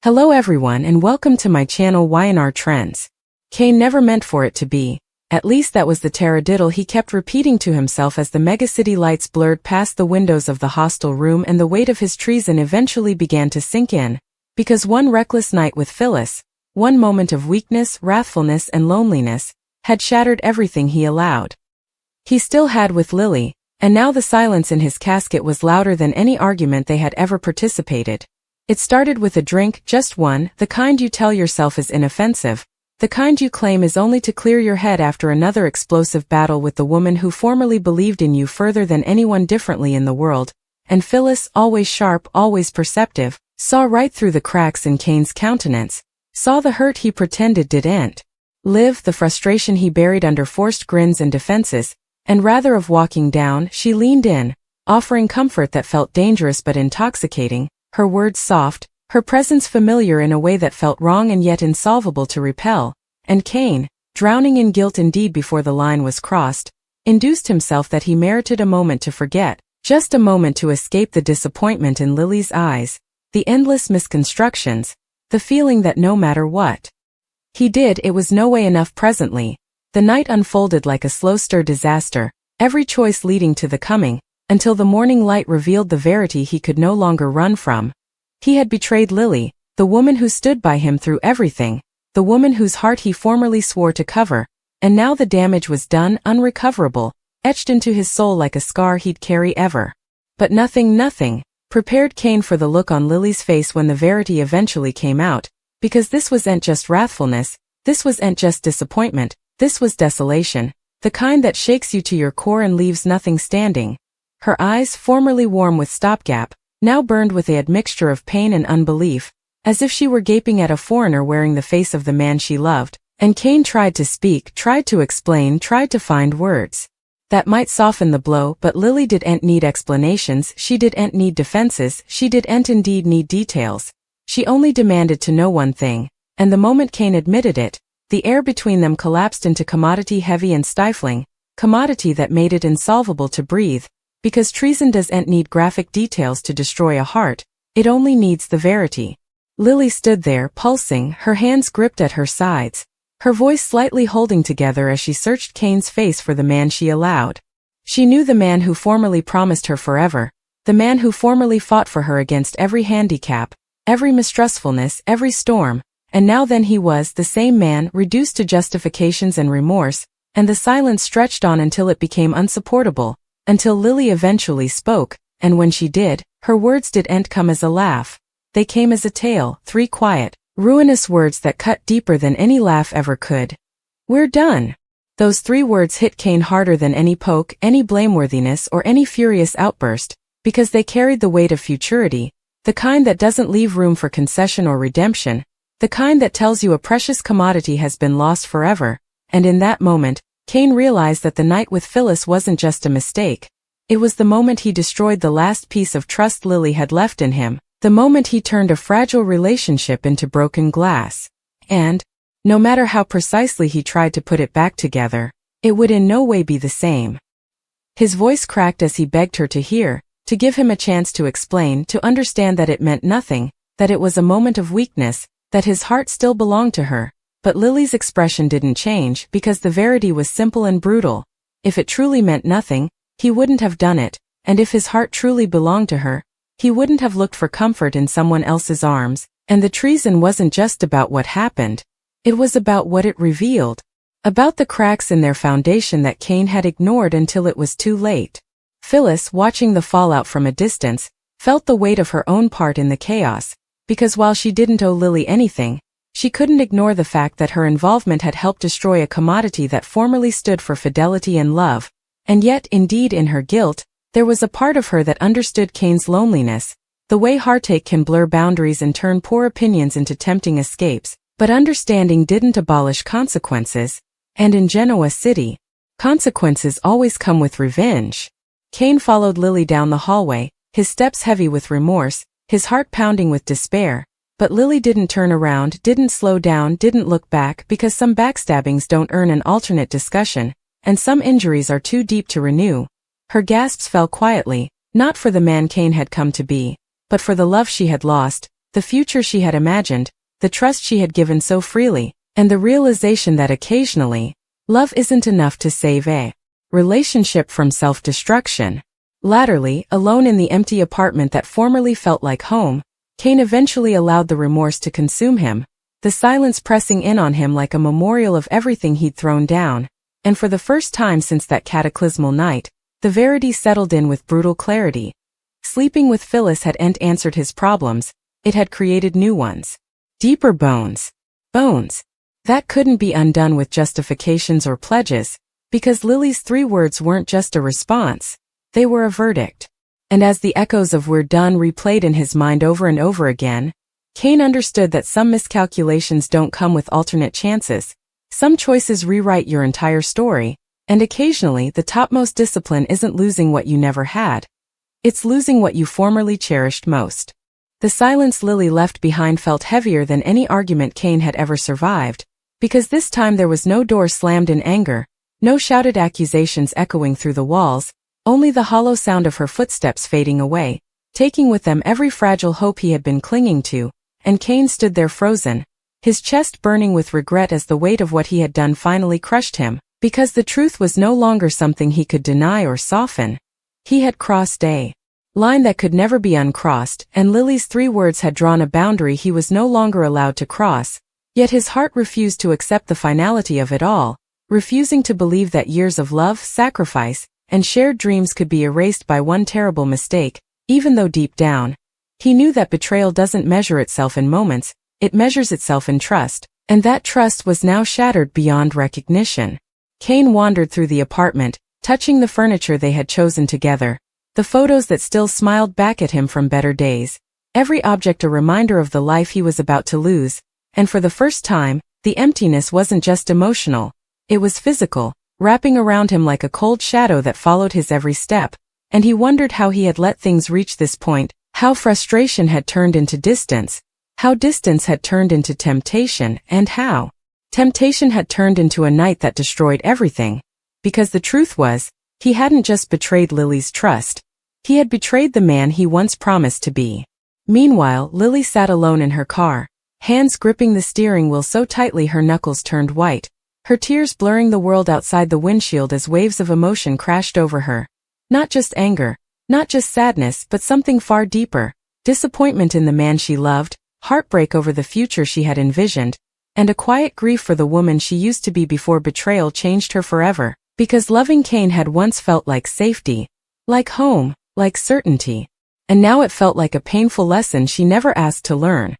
Hello everyone and welcome to my channel Y&R Trends. Kane never meant for it to be. At least that was the taradiddle he kept repeating to himself as the megacity lights blurred past the windows of the hostel room and the weight of his treason eventually began to sink in. Because one reckless night with Phyllis, one moment of weakness, wrathfulness and loneliness, had shattered everything he allowed. He still had with Lily, and now the silence in his casket was louder than any argument they had ever participated. It started with a drink, just one, the kind you tell yourself is inoffensive, the kind you claim is only to clear your head after another explosive battle with the woman who formerly believed in you further than anyone differently in the world, and Phyllis, always sharp, always perceptive, saw right through the cracks in Kane's countenance, saw the hurt he pretended didn't live, the frustration he buried under forced grins and defenses, and rather of walking down, she leaned in, offering comfort that felt dangerous but intoxicating, her words soft, her presence familiar in a way that felt wrong and yet insolvable to repel, and Kane, drowning in guilt indeed before the line was crossed, induced himself that he merited a moment to forget, just a moment to escape the disappointment in Lily's eyes, the endless misconstructions, the feeling that no matter what he did it was no way enough presently. The night unfolded like a slow-stir disaster, every choice leading to the coming, until the morning light revealed the verity he could no longer run from. He had betrayed Lily, the woman who stood by him through everything, the woman whose heart he formerly swore to cover, and now the damage was done, unrecoverable, etched into his soul like a scar he'd carry ever. But nothing prepared Kane for the look on Lily's face when the verity eventually came out, because this wasn't just wrathfulness, this wasn't just disappointment, this was desolation, the kind that shakes you to your core and leaves nothing standing. Her eyes, formerly warm with stopgap, now burned with a admixture of pain and unbelief, as if she were gaping at a foreigner wearing the face of the man she loved, and Kane tried to speak, tried to explain, tried to find words that might soften the blow, but Lily didn't need explanations, she didn't need defenses, she didn't indeed need details. She only demanded to know one thing, and the moment Kane admitted it, the air between them collapsed into commodity heavy and stifling, commodity that made it insolvable to breathe. Because treason doesn't need graphic details to destroy a heart, it only needs the verity. Lily stood there, pulsing, her hands gripped at her sides, her voice slightly holding together as she searched Kane's face for the man she allowed. She knew the man who formerly promised her forever, the man who formerly fought for her against every handicap, every mistrustfulness, every storm, and now then he was the same man, reduced to justifications and remorse, and the silence stretched on until it became unsupportable. Until Lily eventually spoke, and when she did, her words didn't come as a laugh. They came as a tale, 3 quiet, ruinous words that cut deeper than any laugh ever could. "We're done." Those 3 words hit Kane harder than any poke, any blameworthiness or any furious outburst, because they carried the weight of futurity, the kind that doesn't leave room for concession or redemption, the kind that tells you a precious commodity has been lost forever, and in that moment, Kane realized that the night with Phyllis wasn't just a mistake. It was the moment he destroyed the last piece of trust Lily had left in him, the moment he turned a fragile relationship into broken glass. And, no matter how precisely he tried to put it back together, it would in no way be the same. His voice cracked as he begged her to hear, to give him a chance to explain, to understand that it meant nothing, that it was a moment of weakness, that his heart still belonged to her. But Lily's expression didn't change because the verity was simple and brutal. If it truly meant nothing, he wouldn't have done it, and if his heart truly belonged to her, he wouldn't have looked for comfort in someone else's arms, and the treason wasn't just about what happened. It was about what it revealed. About the cracks in their foundation that Kane had ignored until it was too late. Phyllis, watching the fallout from a distance, felt the weight of her own part in the chaos, because while she didn't owe Lily anything, she couldn't ignore the fact that her involvement had helped destroy a commodity that formerly stood for fidelity and love, and yet, indeed in her guilt, there was a part of her that understood Kane's loneliness, the way heartache can blur boundaries and turn poor opinions into tempting escapes, but understanding didn't abolish consequences, and in Genoa City, consequences always come with revenge. Kane followed Lily down the hallway, his steps heavy with remorse, his heart pounding with despair. But Lily didn't turn around, didn't slow down, didn't look back because some backstabbings don't earn an alternate discussion, and some injuries are too deep to renew. Her gasps fell quietly, not for the man Kane had come to be, but for the love she had lost, the future she had imagined, the trust she had given so freely, and the realization that occasionally, love isn't enough to save a relationship from self-destruction. Latterly, alone in the empty apartment that formerly felt like home, Kane eventually allowed the remorse to consume him, the silence pressing in on him like a memorial of everything he'd thrown down, and for the first time since that cataclysmal night, the verity settled in with brutal clarity. Sleeping with Phyllis hadn't answered his problems, it had created new ones. Deeper bones. Bones. That couldn't be undone with justifications or pledges, because Lily's 3 words weren't just a response, they were a verdict. And as the echoes of "we're done" replayed in his mind over and over again, Kane understood that some miscalculations don't come with alternate chances, some choices rewrite your entire story, and occasionally the topmost discipline isn't losing what you never had. It's losing what you formerly cherished most. The silence Lily left behind felt heavier than any argument Kane had ever survived, because this time there was no door slammed in anger, no shouted accusations echoing through the walls, only the hollow sound of her footsteps fading away, taking with them every fragile hope he had been clinging to, and Kane stood there frozen, his chest burning with regret as the weight of what he had done finally crushed him, because the truth was no longer something he could deny or soften. He had crossed a line that could never be uncrossed, and Lily's 3 words had drawn a boundary he was no longer allowed to cross, yet his heart refused to accept the finality of it all, refusing to believe that years of love, sacrifice, and shared dreams could be erased by one terrible mistake, even though deep down, he knew that betrayal doesn't measure itself in moments, it measures itself in trust, and that trust was now shattered beyond recognition. Kane wandered through the apartment, touching the furniture they had chosen together, the photos that still smiled back at him from better days, every object a reminder of the life he was about to lose, and for the first time, the emptiness wasn't just emotional, it was physical, wrapping around him like a cold shadow that followed his every step, and he wondered how he had let things reach this point, how frustration had turned into distance, how distance had turned into temptation, and how temptation had turned into a night that destroyed everything. Because the truth was, he hadn't just betrayed Lily's trust, he had betrayed the man he once promised to be. Meanwhile, Lily sat alone in her car, hands gripping the steering wheel so tightly her knuckles turned white, her tears blurring the world outside the windshield as waves of emotion crashed over her. Not just anger, not just sadness, but something far deeper, disappointment in the man she loved, heartbreak over the future she had envisioned, and a quiet grief for the woman she used to be before betrayal changed her forever, because loving Kane had once felt like safety, like home, like certainty, and now it felt like a painful lesson she never asked to learn.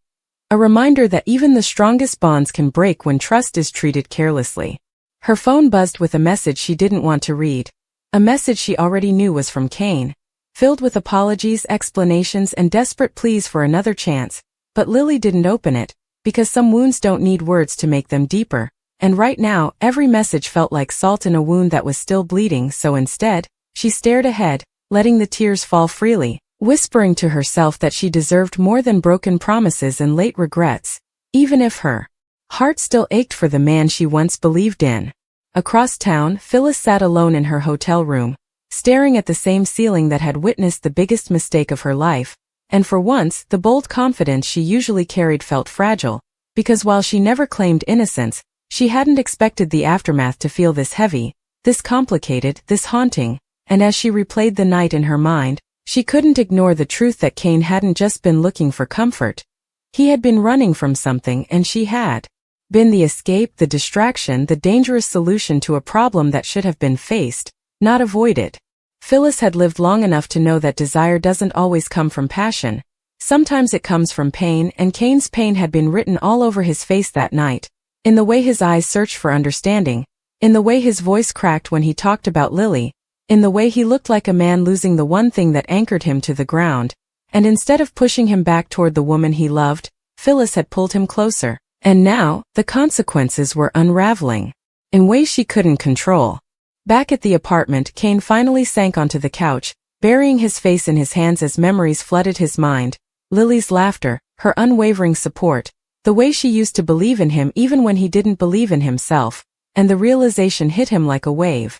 A reminder that even the strongest bonds can break when trust is treated carelessly. Her phone buzzed with a message she didn't want to read, a message she already knew was from Kane, filled with apologies, explanations, and desperate pleas for another chance, but Lily didn't open it, because some wounds don't need words to make them deeper, and right now, every message felt like salt in a wound that was still bleeding, so instead, she stared ahead, letting the tears fall freely, whispering to herself that she deserved more than broken promises and late regrets, even if her heart still ached for the man she once believed in. Across town, Phyllis sat alone in her hotel room, staring at the same ceiling that had witnessed the biggest mistake of her life, and for once, the bold confidence she usually carried felt fragile, because while she never claimed innocence, she hadn't expected the aftermath to feel this heavy, this complicated, this haunting, and as she replayed the night in her mind, she couldn't ignore the truth that Kane hadn't just been looking for comfort. He had been running from something, and she had been the escape, the distraction, the dangerous solution to a problem that should have been faced, not avoided. Phyllis had lived long enough to know that desire doesn't always come from passion. Sometimes it comes from pain, and Kane's pain had been written all over his face that night, in the way his eyes searched for understanding, in the way his voice cracked when he talked about Lily, in the way he looked like a man losing the one thing that anchored him to the ground, and instead of pushing him back toward the woman he loved, Phyllis had pulled him closer, and now, the consequences were unraveling, in ways she couldn't control. Back at the apartment, Kane finally sank onto the couch, burying his face in his hands as memories flooded his mind, Lily's laughter, her unwavering support, the way she used to believe in him even when he didn't believe in himself, and the realization hit him like a wave.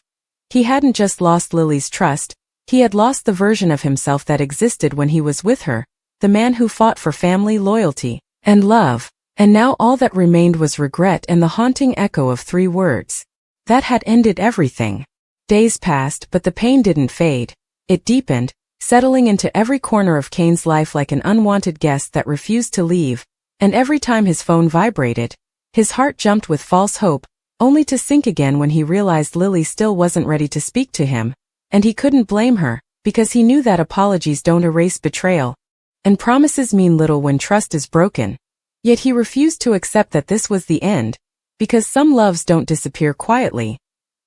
He hadn't just lost Lily's trust, he had lost the version of himself that existed when he was with her, the man who fought for family, loyalty, and love. And now all that remained was regret and the haunting echo of 3 words. That had ended everything. Days passed, but the pain didn't fade. It deepened, settling into every corner of Kane's life like an unwanted guest that refused to leave. And every time his phone vibrated, his heart jumped with false hope, only to sink again when he realized Lily still wasn't ready to speak to him. And he couldn't blame her, because he knew that apologies don't erase betrayal, and promises mean little when trust is broken. Yet he refused to accept that this was the end, because some loves don't disappear quietly.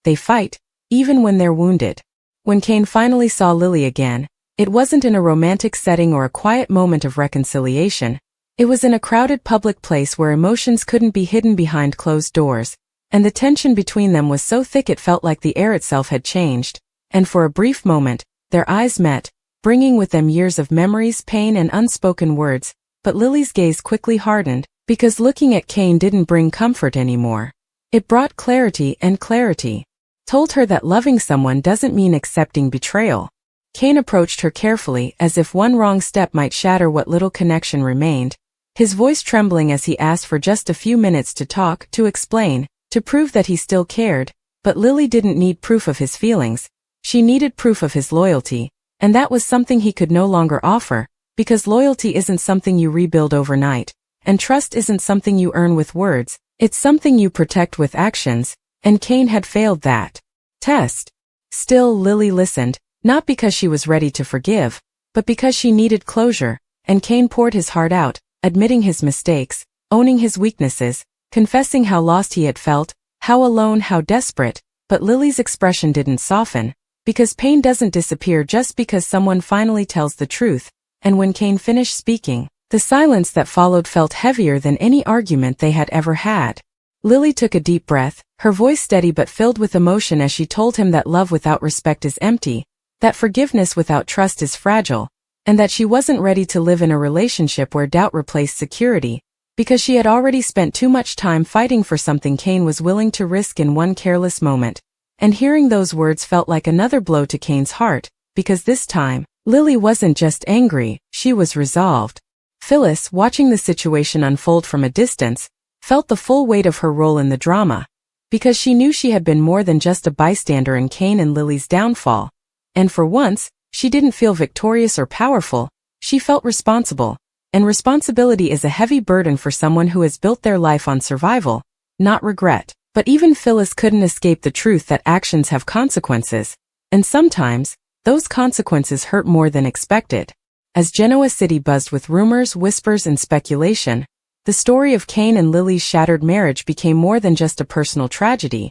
They fight, even when they're wounded. When Kane finally saw Lily again, it wasn't in a romantic setting or a quiet moment of reconciliation. It was in a crowded public place where emotions couldn't be hidden behind closed doors, and the tension between them was so thick it felt like the air itself had changed. And for a brief moment, their eyes met, bringing with them years of memories, pain, and unspoken words. But Lily's gaze quickly hardened, because looking at Kane didn't bring comfort anymore. It brought clarity, and clarity told her that loving someone doesn't mean accepting betrayal. Kane approached her carefully, as if one wrong step might shatter what little connection remained, his voice trembling as he asked for just a few minutes to talk, to explain, to prove that he still cared. But Lily didn't need proof of his feelings. She needed proof of his loyalty, and that was something he could no longer offer. Because loyalty isn't something you rebuild overnight, and trust isn't something you earn with words, it's something you protect with actions, and Kane had failed that test. Still, Lily listened, not because she was ready to forgive, but because she needed closure, and Kane poured his heart out, admitting his mistakes, owning his weaknesses, confessing how lost he had felt, how alone, how desperate. But Lily's expression didn't soften, because pain doesn't disappear just because someone finally tells the truth. And when Kane finished speaking, the silence that followed felt heavier than any argument they had ever had. Lily took a deep breath, her voice steady but filled with emotion as she told him that love without respect is empty, that forgiveness without trust is fragile, and that she wasn't ready to live in a relationship where doubt replaced security, because she had already spent too much time fighting for something Kane was willing to risk in one careless moment. And hearing those words felt like another blow to Kane's heart, because this time, Lily wasn't just angry, she was resolved. Phyllis, watching the situation unfold from a distance, felt the full weight of her role in the drama, because she knew she had been more than just a bystander in Kane and Lily's downfall. And for once, she didn't feel victorious or powerful, she felt responsible. And responsibility is a heavy burden for someone who has built their life on survival, not regret. But even Phyllis couldn't escape the truth that actions have consequences, and sometimes, those consequences hurt more than expected. As Genoa City buzzed with rumors, whispers, and speculation, the story of Kane and Lily's shattered marriage became more than just a personal tragedy.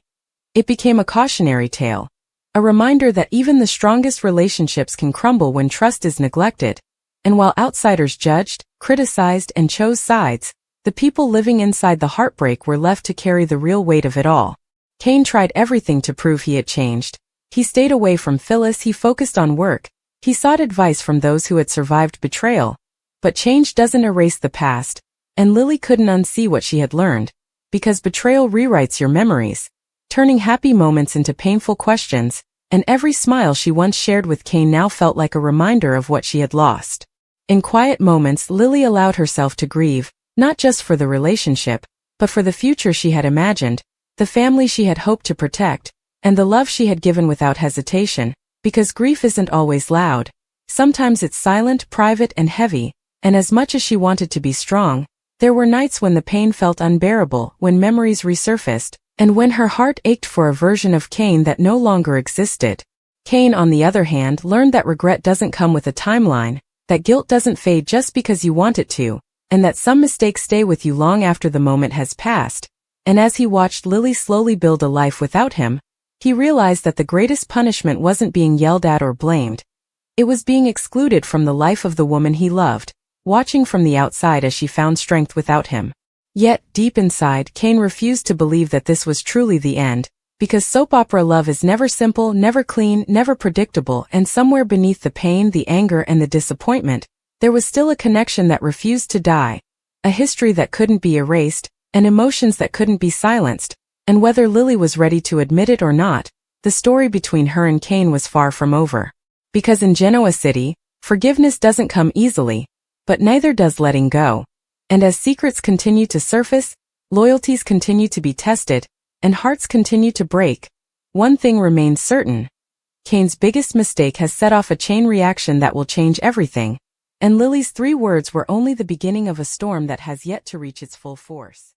It became a cautionary tale, a reminder that even the strongest relationships can crumble when trust is neglected. And while outsiders judged, criticized, and chose sides, the people living inside the heartbreak were left to carry the real weight of it all. Kane tried everything to prove he had changed. He stayed away from Phyllis, he focused on work, he sought advice from those who had survived betrayal. But change doesn't erase the past, and Lily couldn't unsee what she had learned, because betrayal rewrites your memories, turning happy moments into painful questions, and every smile she once shared with Kane now felt like a reminder of what she had lost. In quiet moments, Lily allowed herself to grieve, not just for the relationship, but for the future she had imagined, the family she had hoped to protect, and the love she had given without hesitation, because grief isn't always loud. Sometimes it's silent, private, and heavy, and as much as she wanted to be strong, there were nights when the pain felt unbearable, when memories resurfaced, and when her heart ached for a version of Kane that no longer existed. Kane, on the other hand, learned that regret doesn't come with a timeline, that guilt doesn't fade just because you want it to, and that some mistakes stay with you long after the moment has passed. And as he watched Lily slowly build a life without him, he realized that the greatest punishment wasn't being yelled at or blamed. It was being excluded from the life of the woman he loved, watching from the outside as she found strength without him. Yet, deep inside, Kane refused to believe that this was truly the end, because soap opera love is never simple, never clean, never predictable, and somewhere beneath the pain, the anger, and the disappointment, there was still a connection that refused to die, a history that couldn't be erased, and emotions that couldn't be silenced. And whether Lily was ready to admit it or not, the story between her and Kane was far from over. Because in Genoa City, forgiveness doesn't come easily. But neither does letting go. And as secrets continue to surface, loyalties continue to be tested, and hearts continue to break, one thing remains certain. Kane's biggest mistake has set off a chain reaction that will change everything, and Lily's 3 words were only the beginning of a storm that has yet to reach its full force.